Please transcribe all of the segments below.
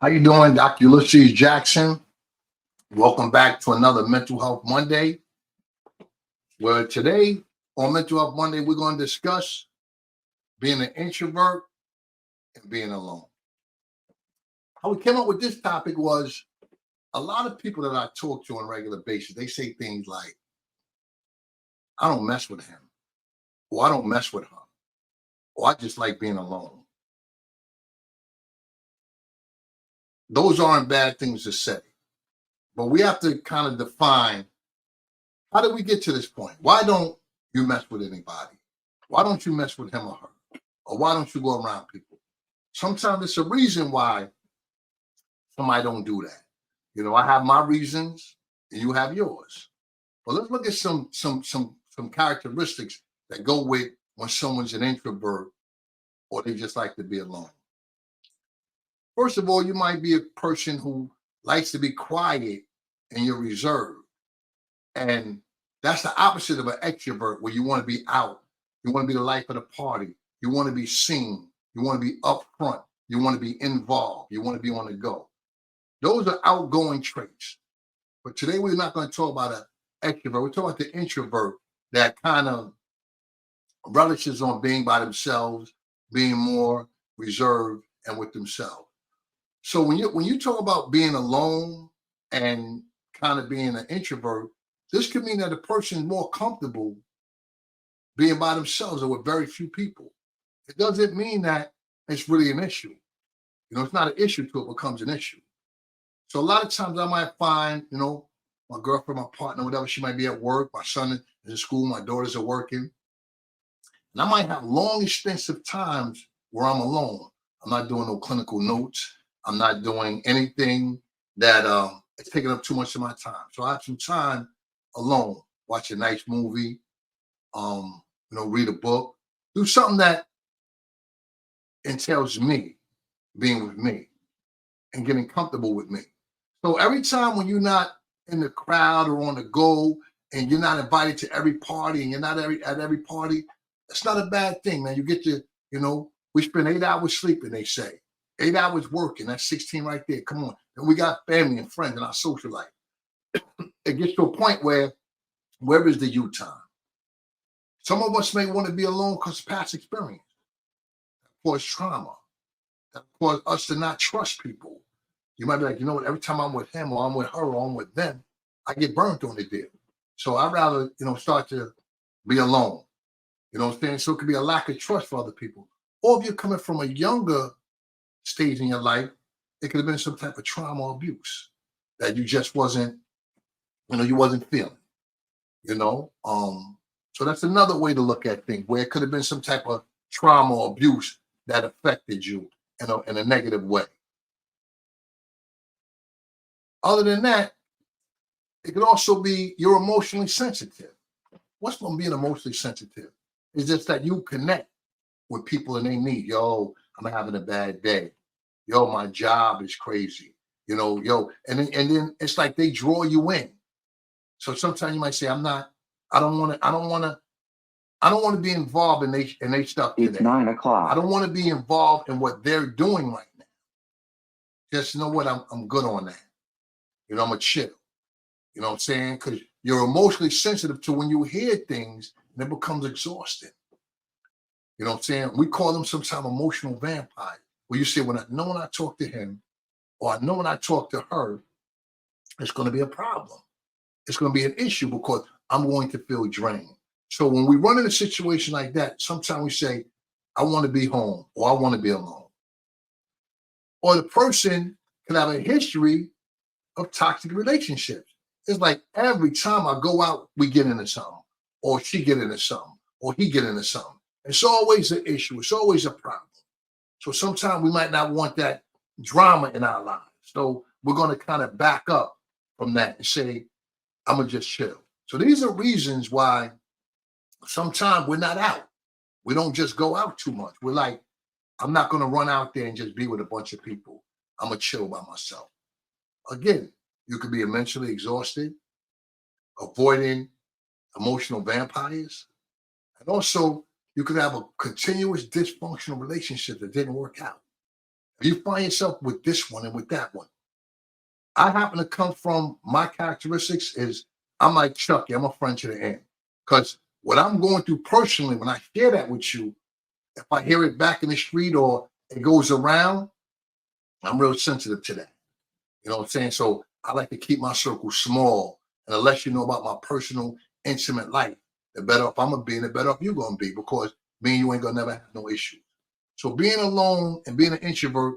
How you doing, Dr. Ulysses Jackson? Welcome back to another Mental Health Monday. Where today on Mental Health Monday, we're going to discuss being an introvert and being alone. How we came up with this topic was a lot of people that I talk to on a regular basis, they say things like, I don't mess with him, or I don't mess with her, or I just like being alone. Those aren't bad things to say, but we have to kind of define, how did we get to this point? Why don't you mess with anybody? Why don't you mess with him or her? Or why don't you go around people? Sometimes it's a reason why somebody don't do that. You know, I have my reasons and you have yours. Well, let's look at some characteristics that go with when someone's an introvert or they just like to be alone. First of all, you might be a person who likes to be quiet and you're reserved. And that's the opposite of an extrovert, where you want to be out. You want to be the life of the party. You want to be seen. You want to be upfront. You want to be involved. You want to be on the go. Those are outgoing traits. But today we're not going to talk about an extrovert. We're talking about the introvert that kind of relishes on being by themselves, being more reserved and with themselves. So when you talk about being alone and kind of being an introvert, this could mean that a person is more comfortable being by themselves or with very few people. It doesn't mean that it's really an issue. You know, it's not an issue till it becomes an issue. So a lot of times I might find, you know, my girlfriend, my partner, whatever, she might be at work, my son is in school, my daughters are working. And I might have long, extensive times where I'm alone. I'm not doing no clinical notes. I'm not doing anything that is taking up too much of my time. So I have some time alone, watch a nice movie, read a book, do something that entails me being with me and getting comfortable with me. So every time when you're not in the crowd or on the go and you're not invited to every party and you're not at every party, that's not a bad thing, man. You get to, we spend 8 hours sleeping, they say. 8 hours working, that's 16 right there. Come on. And we got family and friends in our social life. It gets to a point where is the you time? Some of us may want to be alone because of past experience, cause trauma, that cause us to not trust people. You might be like, you know what, every time I'm with him or I'm with her or I'm with them, I get burnt on the deal. So I'd rather, start to be alone. You know what I'm saying? So it could be a lack of trust for other people. Or if you're coming from a younger stage in your life, it could have been some type of trauma or abuse that you just wasn't, you wasn't feeling, So that's another way to look at things, where it could have been some type of trauma or abuse that affected you in a negative way. Other than that, it could also be you're emotionally sensitive. What's from being emotionally sensitive? It's just that you connect with people and they need, yo, I'm having a bad day. Yo, my job is crazy. And then it's like they draw you in. So sometimes you might say, I don't want to be involved in they stuff today. It's 9 o'clock. I don't want to be involved in what they're doing right now. Just know what, I'm good on that. I'm a chill. You know what I'm saying? Because you're emotionally sensitive to when you hear things and it becomes exhausting. You know what I'm saying? We call them sometimes emotional vampires, where you say, when I talk to him or I know when I talk to her, it's going to be a problem. It's going to be an issue because I'm going to feel drained. So when we run in a situation like that, sometimes we say, I want to be home or I want to be alone. Or the person can have a history of toxic relationships. It's like every time I go out, we get into something, or she get into something, or he get into something. It's always an issue. It's always a problem. So sometimes we might not want that drama in our lives. So we're going to kind of back up from that and say, I'm going to just chill. So these are reasons why sometimes we're not out. We don't just go out too much. We're like, I'm not going to run out there and just be with a bunch of people. I'm going to chill by myself. Again, you could be mentally exhausted, avoiding emotional vampires, and also you could have a continuous dysfunctional relationship that didn't work out. If you find yourself with this one and with that one, I happen to come from my characteristics is I'm like Chucky, I'm a friend to the end. Because what I'm going through personally, when I share that with you, if I hear it back in the street or it goes around, I'm real sensitive to that. You know what I'm saying? So I like to keep my circle small. And the less you know about my personal, intimate life, the better off I'm going to be and the better off you're going to be, because me and you ain't going to never have no issue. So being alone and being an introvert,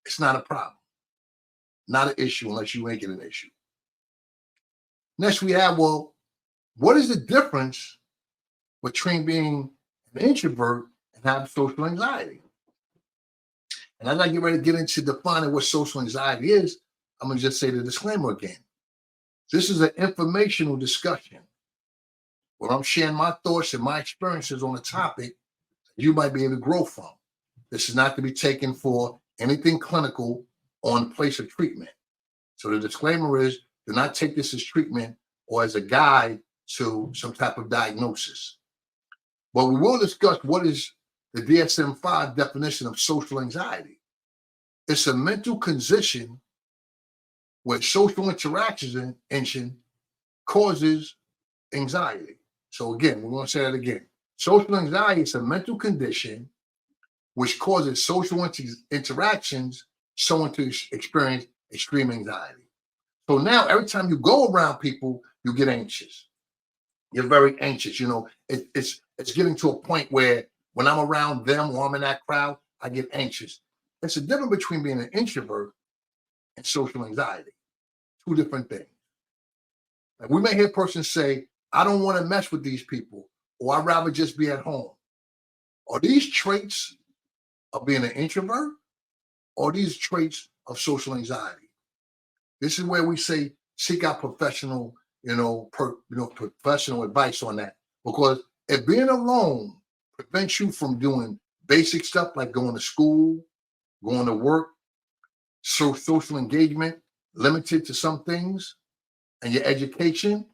it's not a problem. Not an issue unless you make it an issue. Next we have, well, what is the difference between being an introvert and having social anxiety? And as I get ready to get into defining what social anxiety is, I'm going to just say the disclaimer again. This is an informational discussion where I'm sharing my thoughts and my experiences on a topic you might be able to grow from. This is not to be taken for anything clinical on place of treatment. So the disclaimer is, do not take this as treatment or as a guide to some type of diagnosis. But we will discuss what is the DSM-5 definition of social anxiety. It's a mental condition where social interaction causes anxiety. So again, we're going to say that again. Social anxiety is a mental condition which causes social interactions someone to experience extreme anxiety. So now every time you go around people, you get anxious. You're very anxious. You know, it's getting to a point where when I'm around them or I'm in that crowd, I get anxious. It's a difference between being an introvert and social anxiety. Two different things. And we may hear persons say, I don't want to mess with these people, or I'd rather just be at home. Are these traits of being an introvert, or these traits of social anxiety? This is where we say seek out professional, professional advice on that. Because if being alone prevents you from doing basic stuff like going to school, going to work, social engagement, limited to some things, and your education,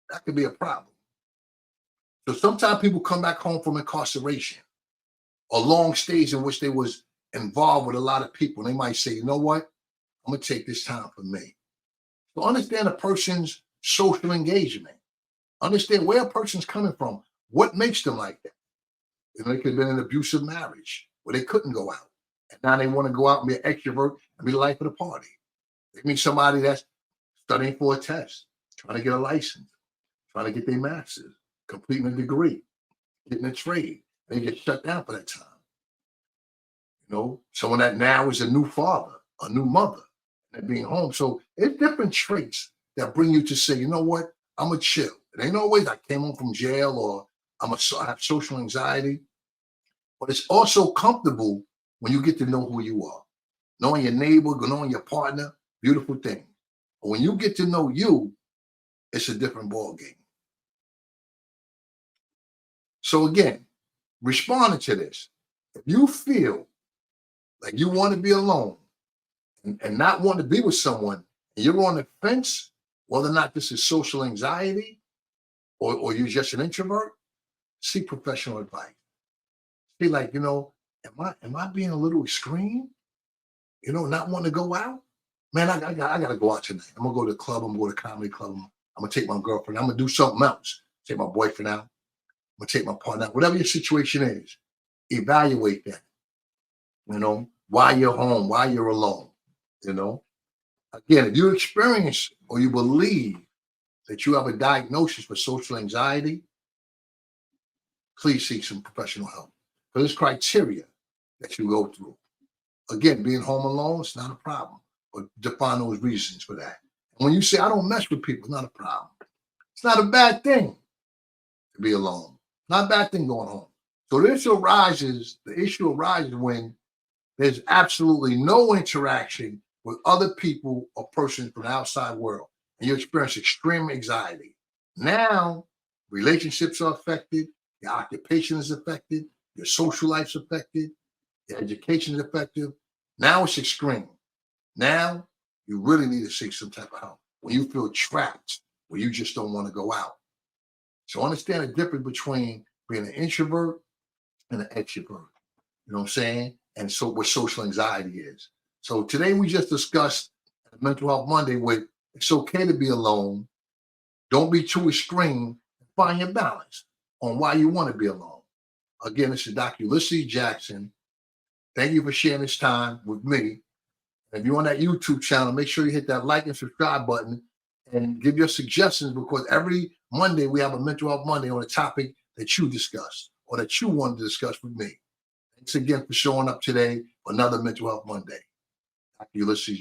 that could be a problem. So sometimes people come back home from incarceration or long stays in which they was involved with a lot of people. They might say, you know what? I'm going to take this time for me. So understand a person's social engagement. Understand where a person's coming from. What makes them like that? You know, they could have been in an abusive marriage where they couldn't go out. And now they want to go out and be an extrovert and be the life of the party. They meet somebody that's studying for a test, trying to get a license, trying to get their master's, completing a degree, getting a trade. They get shut down for that time. You know, someone that now is a new father, a new mother, and being home. So it's different traits that bring you to say, you know what, I'm going to chill. It ain't always I came home from jail or I have social anxiety, but it's also comfortable when you get to know who you are. Knowing your neighbor, knowing your partner, beautiful thing. But when you get to know you, it's a different ball game. So again, responding to this, if you feel like you want to be alone and not want to be with someone, and you're on the fence whether or not this is social anxiety or you're just an introvert, seek professional advice. Be like, am I being a little extreme? Not wanting to go out? Man, I got to go out tonight. I'm going to go to the club. I'm going to go to the comedy club. I'm going to take my girlfriend. I'm going to do something else. Take my boyfriend out. I'm going to take my partner out. Whatever your situation is, evaluate that. Why you're home, why you're alone. Again, if you experience or you believe that you have a diagnosis for social anxiety, please seek some professional help. For this criteria that you go through. Again, being home alone, it's not a problem. But define those reasons for that. And when you say, I don't mess with people, it's not a problem. It's not a bad thing to be alone. Not a bad thing going home. So the issue arises when there's absolutely no interaction with other people or persons from the outside world. And you experience extreme anxiety. Now, relationships are affected. Your occupation is affected. Your social life's affected. Your education is affected. Now it's extreme. Now you really need to seek some type of help when you feel trapped, where you just don't want to go out. So understand the difference between being an introvert and an extrovert. You know what I'm saying? and so what social anxiety is. So today we just discussed Mental Health Monday with it's okay to be alone. Don't be too extreme. Find your balance on why you want to be alone. Again, this is Dr. Ulysses Jackson. Thank you for sharing this time with me. If you're on that YouTube channel, make sure you hit that like and subscribe button and give your suggestions, because every Monday we have a Mental Health Monday on a topic that you discuss or that you want to discuss with me. Thanks again for showing up today for another Mental Health Monday. Dr. Ulysses